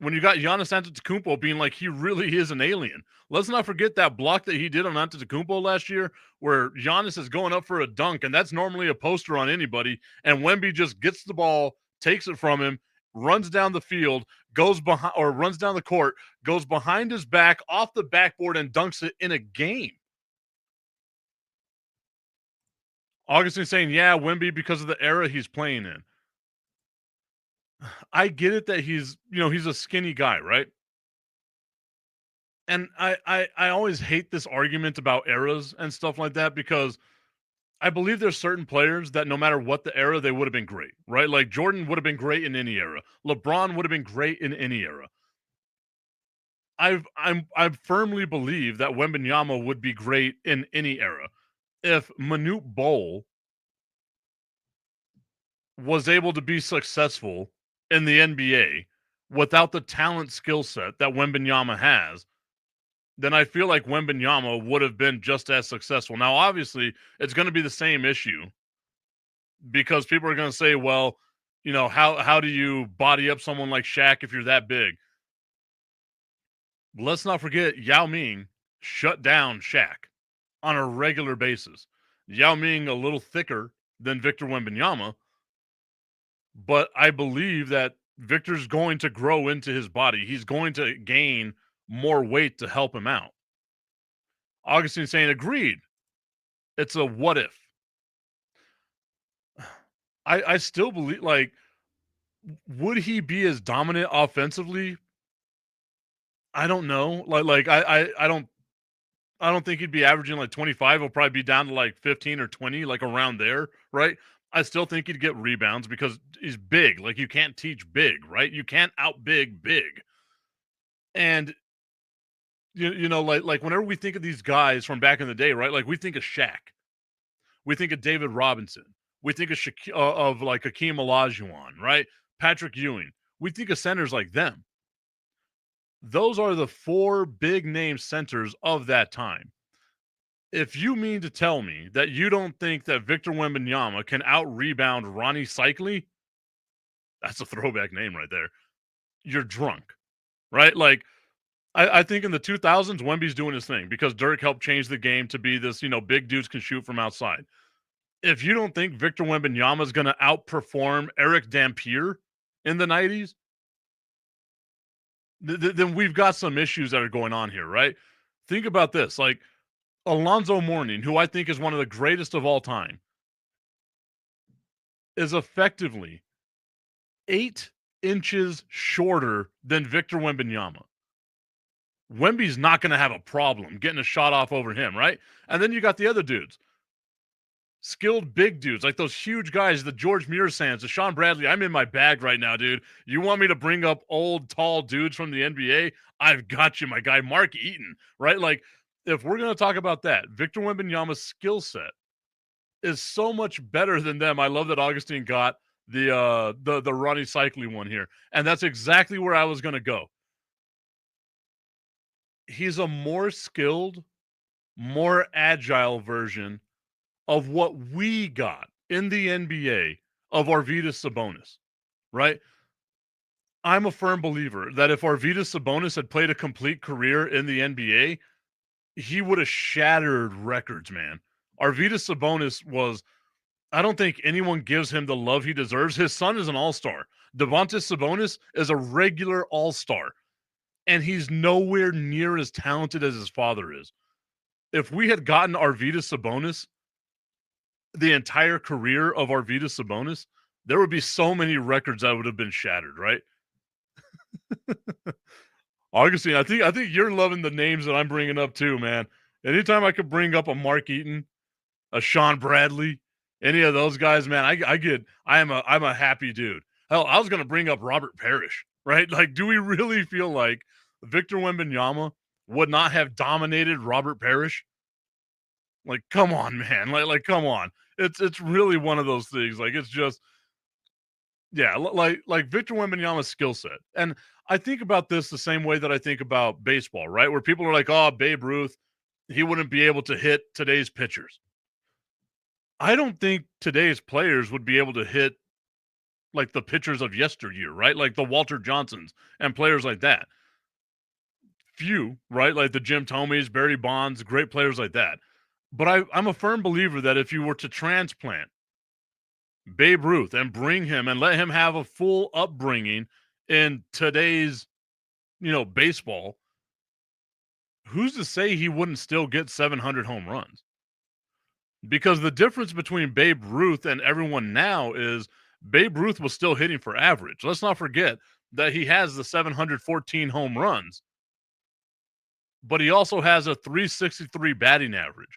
when you got Giannis Antetokounmpo being like he really is an alien. Let's not forget that block that he did on Antetokounmpo last year, where Giannis is going up for a dunk, and that's normally a poster on anybody, and Wemby just gets the ball, takes it from him, runs down the field, goes behind or runs down the court, goes behind his back off the backboard and dunks it in a game. Augustine saying, yeah, Wemby because of the era he's playing in. I get it that he's a skinny guy, right? And I always hate this argument about eras and stuff like that because I believe there's certain players that no matter what the era, they would have been great, right? Like Jordan would have been great in any era. LeBron would have been great in any era. I firmly believe that Wembanyama would be great in any era. If Manute Bol was able to be successful in the NBA without the talent skill set that Wembanyama has, then I feel like Wembanyama would have been just as successful. Now, obviously, it's going to be the same issue because people are going to say, well, how do you body up someone like Shaq if you're that big? Let's not forget Yao Ming shut down Shaq on a regular basis. Yao Ming a little thicker than Victor Wembanyama, but I believe that Victor's going to grow into his body. He's going to gain more weight to help him out. Augustine saying, agreed. It's a what if. I still believe, like, would he be as dominant offensively? I don't know. I don't think he'd be averaging like 25. He'll probably be down to like 15 or 20, like around there, right? I still think he'd get rebounds because he's big. Like you can't teach big, right? You can't out big. And like whenever we think of these guys from back in the day, right? Like we think of Shaq, we think of David Robinson, we think of of like Hakeem Olajuwon, right? Patrick Ewing. We think of centers like them. Those are the four big name centers of that time. If you mean to tell me that you don't think that Victor Wembanyama can out rebound Ronnie Cycli, that's a throwback name right there. You're drunk, right? Like I think in the 2000s, Wemby's doing his thing because Dirk helped change the game to be this, big dudes can shoot from outside. If you don't think Victor Wembanyama is going to outperform Eric Dampier in the 90s, then we've got some issues that are going on here, right? Think about this. Like Alonzo Mourning, who I think is one of the greatest of all time, is effectively 8 inches shorter than Victor Wembanyama. Wemby's not going to have a problem getting a shot off over him, right? And then you got the other dudes. Skilled big dudes, like those huge guys, the George Muresands, the Sean Bradley. I'm in my bag right now, dude. You want me to bring up old, tall dudes from the NBA? I've got you, my guy, Mark Eaton, right? Like, if we're going to talk about that, Victor Wembanyama's skill set is so much better than them. I love that Augustine got the Ronnie Cycli one here. And that's exactly where I was going to go. He's a more skilled, more agile version of what we got in the NBA of Arvydas Sabonis, right? I'm a firm believer that if Arvydas Sabonis had played a complete career in the NBA, he would have shattered records, man. Arvydas Sabonis was, I don't think anyone gives him the love he deserves. His son is an all-star. Domantas Sabonis is a regular all-star, and he's nowhere near as talented as his father is. If we had gotten Arvydas Sabonis, the entire career of Arvydas Sabonis, there would be so many records that would have been shattered, right? Augustine, I think you're loving the names that I'm bringing up too, man. Anytime I could bring up a Mark Eaton, a Sean Bradley, any of those guys, man, I'm a happy dude. Hell, I was gonna bring up Robert Parrish, right? Like, do we really feel like Victor Wembanyama would not have dominated Robert Parrish? Like, come on, man. Like, come on. It's really one of those things. Like, it's just, yeah, like Victor Wembanyama's skill set. And I think about this the same way that I think about baseball, right? Where people are like, oh, Babe Ruth, he wouldn't be able to hit today's pitchers. I don't think today's players would be able to hit like the pitchers of yesteryear, right? Like the Walter Johnsons and players like that. Few, right? Like the Jim Thomeys, Barry Bonds, great players like that. But I'm a firm believer that if you were to transplant Babe Ruth and bring him and let him have a full upbringing in today's, baseball, who's to say he wouldn't still get 700 home runs? Because the difference between Babe Ruth and everyone now is Babe Ruth was still hitting for average. Let's not forget that he has the 714 home runs, but he also has a 363 batting average.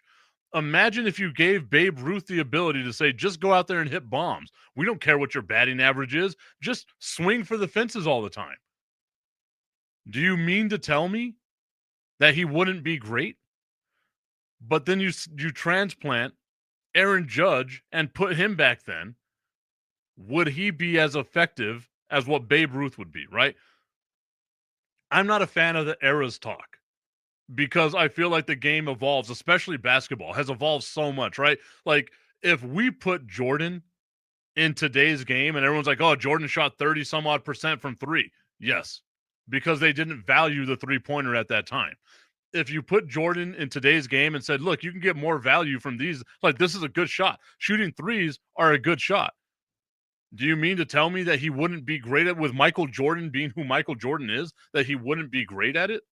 Imagine if you gave Babe Ruth the ability to say, just go out there and hit bombs. We don't care what your batting average is. Just swing for the fences all the time. Do you mean to tell me that he wouldn't be great? But then you transplant Aaron Judge and put him back then. Would he be as effective as what Babe Ruth would be, right? I'm not a fan of the eras talk because I feel like the game evolves, especially basketball, has evolved so much, right? Like, if we put Jordan in today's game and everyone's like, oh, Jordan shot 30 some odd percent from three. Yes, because they didn't value the three-pointer at that time. If you put Jordan in today's game and said, look, you can get more value from these, like, this is a good shot. Shooting threes are a good shot. Do you mean to tell me that he wouldn't be great at, with Michael Jordan being who Michael Jordan is, that he wouldn't be great at it?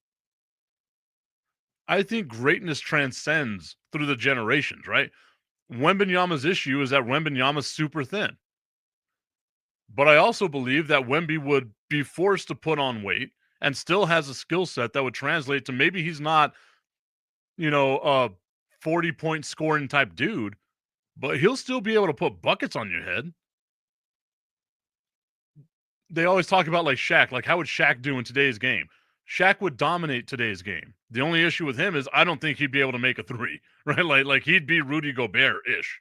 I think greatness transcends through the generations, right? Wembanyama's issue is that Wembanyama's super thin. But I also believe that Wemby would be forced to put on weight and still has a skill set that would translate to, maybe he's not, a 40-point scoring type dude, but he'll still be able to put buckets on your head. They always talk about like Shaq, like how would Shaq do in today's game? Shaq would dominate today's game. The only issue with him is I don't think he'd be able to make a three, right? Like he'd be Rudy Gobert-ish.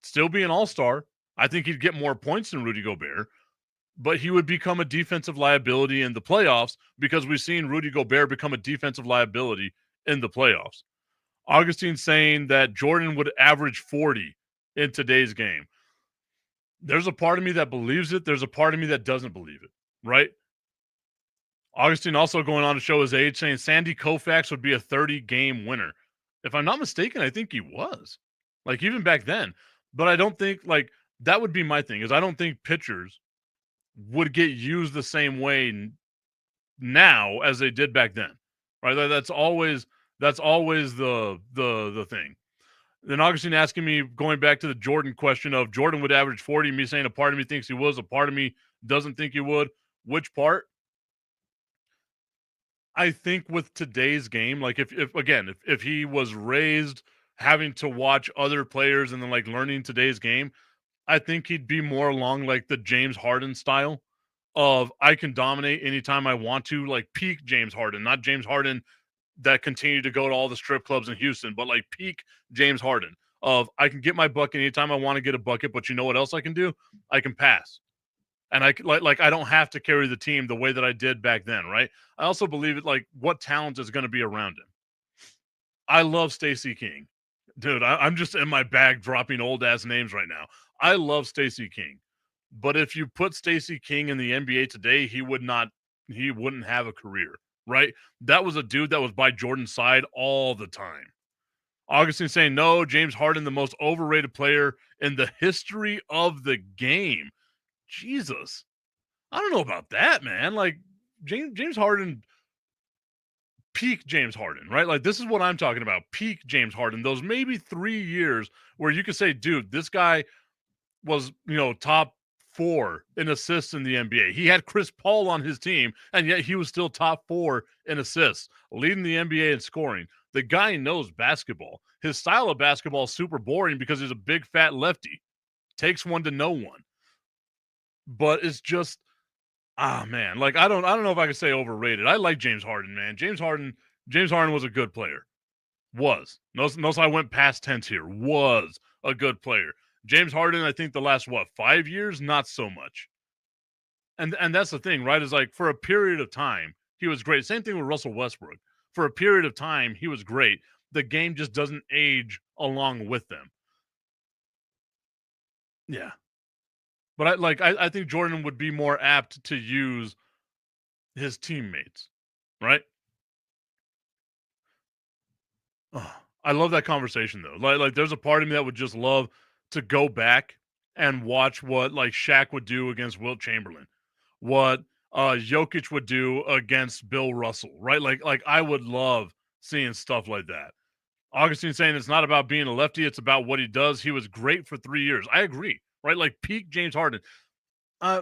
Still be an all-star. I think he'd get more points than Rudy Gobert, but he would become a defensive liability in the playoffs because we've seen Rudy Gobert become a defensive liability in the playoffs. Augustine's saying that Jordan would average 40 in today's game. There's a part of me that believes it. There's a part of me that doesn't believe it, right? Augustine also going on to show his age, saying Sandy Koufax would be a 30-game winner. If I'm not mistaken, I think he was. Like, even back then. But I don't think, like, that would be my thing, is I don't think pitchers would get used the same way now as they did back then, right? That's always the thing. Then Augustine asking me, going back to the Jordan question of Jordan would average 40, me saying a part of me thinks he was, a part of me doesn't think he would. Which part? I think with today's game, like if he was raised having to watch other players and then like learning today's game, I think he'd be more along like the James Harden style of I can dominate anytime I want to, like peak James Harden, not James Harden that continued to go to all the strip clubs in Houston, but like peak James Harden of I can get my bucket anytime I want to get a bucket, but you know what else I can do? I can pass. And I like I don't have to carry the team the way that I did back then, right? I also believe it, like what talent is going to be around him. I love Stacey King. Dude, I'm just in my bag dropping old ass names right now. I love Stacey King. But if you put Stacey King in the NBA today, he wouldn't have a career, right? That was a dude that was by Jordan's side all the time. Augustine saying, no, James Harden, the most overrated player in the history of the game. Jesus. I don't know about that, man. Like James Harden, peak James Harden, right? Like this is what I'm talking about. Peak James Harden. Those maybe 3 years where you could say, dude, this guy was, top 4 in assists in the NBA. He had Chris Paul on his team, and yet he was still top 4 in assists, leading the NBA in scoring. The guy knows basketball. His style of basketball is super boring because he's a big fat lefty. Takes one to know one. But it's just, man, like I don't know if I could say overrated. I like James Harden, man. James Harden was a good player. Was. Notice I went past tense here. Was a good player. James Harden, I think the last 5 years, not so much. And that's the thing, right? Is like for a period of time, he was great. Same thing with Russell Westbrook. For a period of time, he was great. The game just doesn't age along with them. Yeah. But I think Jordan would be more apt to use his teammates, right? Ugh, I love that conversation though. Like there's a part of me that would just love to go back and watch what like Shaq would do against Wilt Chamberlain, what Jokic would do against Bill Russell, right? Like I would love seeing stuff like that. Augustine saying it's not about being a lefty, it's about what he does. He was great for 3 years. I agree, right? Like peak James Harden. Uh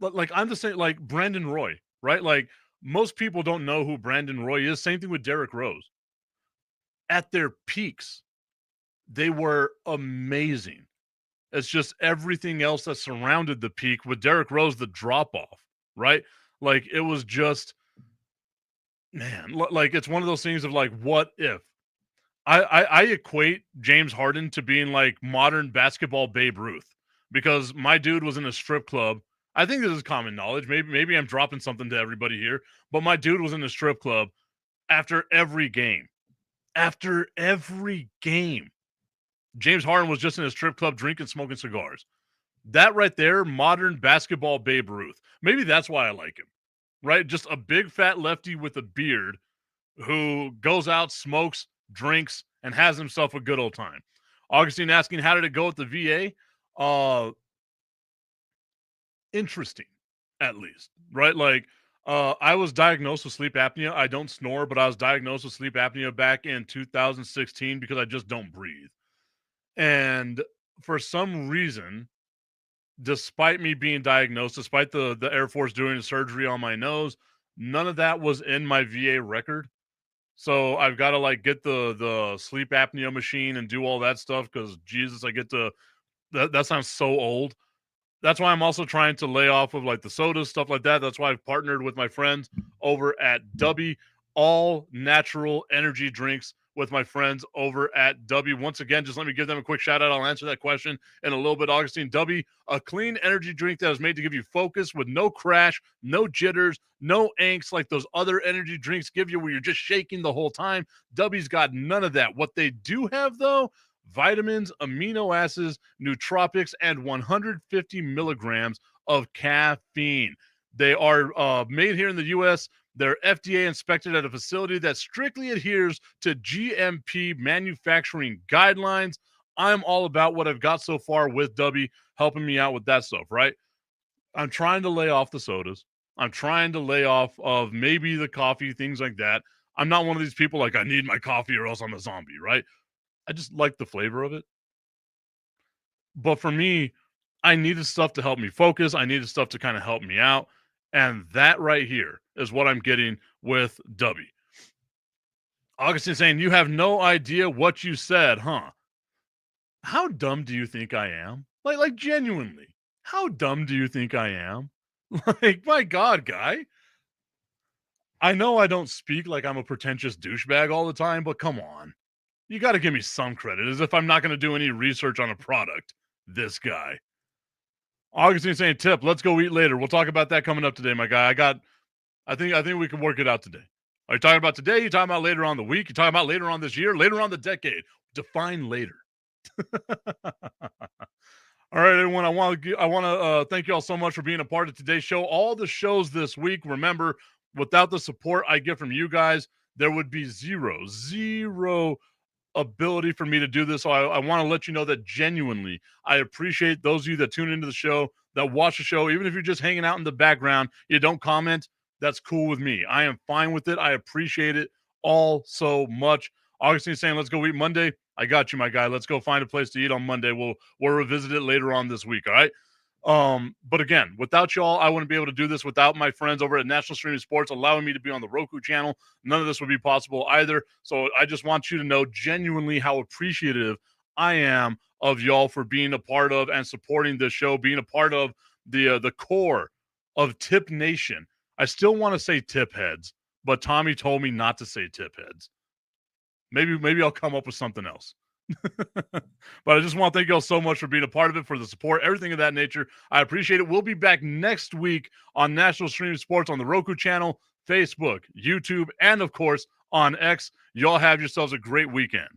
but like I'm the same like Brandon Roy, right? Like most people don't know who Brandon Roy is. Same thing with Derrick Rose. At their peaks, they were amazing. It's just everything else that surrounded the peak with Derrick Rose, the drop off, right? Like it was just, man, like it's one of those things of like, what if? I equate James Harden to being like modern basketball Babe Ruth because my dude was in a strip club. I think this is common knowledge. Maybe I'm dropping something to everybody here, but my dude was in a strip club after every game. After every game, James Harden was just in a strip club drinking, smoking cigars. That right there, modern basketball Babe Ruth. Maybe that's why I like him, right? Just a big fat lefty with a beard who goes out, smokes, drinks, and has himself a good old time. Augustine asking, how did it go at the VA? Interesting, at least, right? Like, I was diagnosed with sleep apnea. I don't snore, but I was diagnosed with sleep apnea back in 2016 because I just don't breathe. And for some reason, despite me being diagnosed, despite the Air Force doing a surgery on my nose, none of that was in my VA record. So I've got to like get the sleep apnea machine and do all that stuff because Jesus, I get to that sounds so old. That's why I'm also trying to lay off of like the sodas, stuff like that. That's why I've partnered with my friends over at Dubby, all natural energy drinks with my friends over at Dubby. Once again, just let me give them a quick shout out. I'll answer that question in a little bit. Augustine, Dubby, a clean energy drink that is made to give you focus with no crash, no jitters, no angst like those other energy drinks give you where you're just shaking the whole time. Dubby's got none of that. What they do have though, vitamins, amino acids, nootropics, and 150 milligrams of caffeine. They are made here in the U.S. They're FDA inspected at a facility that strictly adheres to GMP manufacturing guidelines. I'm all about what I've got so far with Dubby helping me out with that stuff, right? I'm trying to lay off the sodas. I'm trying to lay off of maybe the coffee, things like that. I'm not one of these people like I need my coffee or else I'm a zombie, right? I just like the flavor of it. But for me, I needed stuff to help me focus. I needed stuff to kind of help me out. And that right here is what I'm getting with Dubby. Augustine saying, you have no idea what you said, huh? How dumb do you think I am? Like genuinely, how dumb do you think I am? Like, my God, guy. I know I don't speak like I'm a pretentious douchebag all the time, but come on. You got to give me some credit as if I'm not going to do any research on a product. This guy. Augustine saying, Tip, let's go eat later. We'll talk about that coming up today, my guy. I think we can work it out today. Are you talking about today? You talking about later on the week? You talking about later on this year? Later on the decade? Define later. All right, everyone. I want to thank you all so much for being a part of today's show. All the shows this week. Remember, without the support I get from you guys, there would be zero ability for me to do this. So I want to let you know that genuinely, I appreciate those of you that tune into the show, that watch the show, even if you're just hanging out in the background, you don't comment. That's cool with me. I am fine with it. I appreciate it all so much. Augustine saying, let's go eat Monday. I got you, my guy. Let's go find a place to eat on Monday. We'll revisit it later on this week. All right. But again, without y'all, I wouldn't be able to do this without my friends over at National Streaming Sports allowing me to be on the Roku channel. None of this would be possible either. So I just want you to know genuinely how appreciative I am of y'all for being a part of and supporting this show, being a part of the core of Tip Nation. I still want to say Tip Heads, but Tommy told me not to say Tip Heads. Maybe I'll come up with something else. But I just want to thank y'all so much for being a part of it, for the support, everything of that nature. I appreciate it. We'll be back next week on National Streaming Sports on the Roku channel, Facebook, YouTube, and of course on X. Y'all have yourselves a great weekend.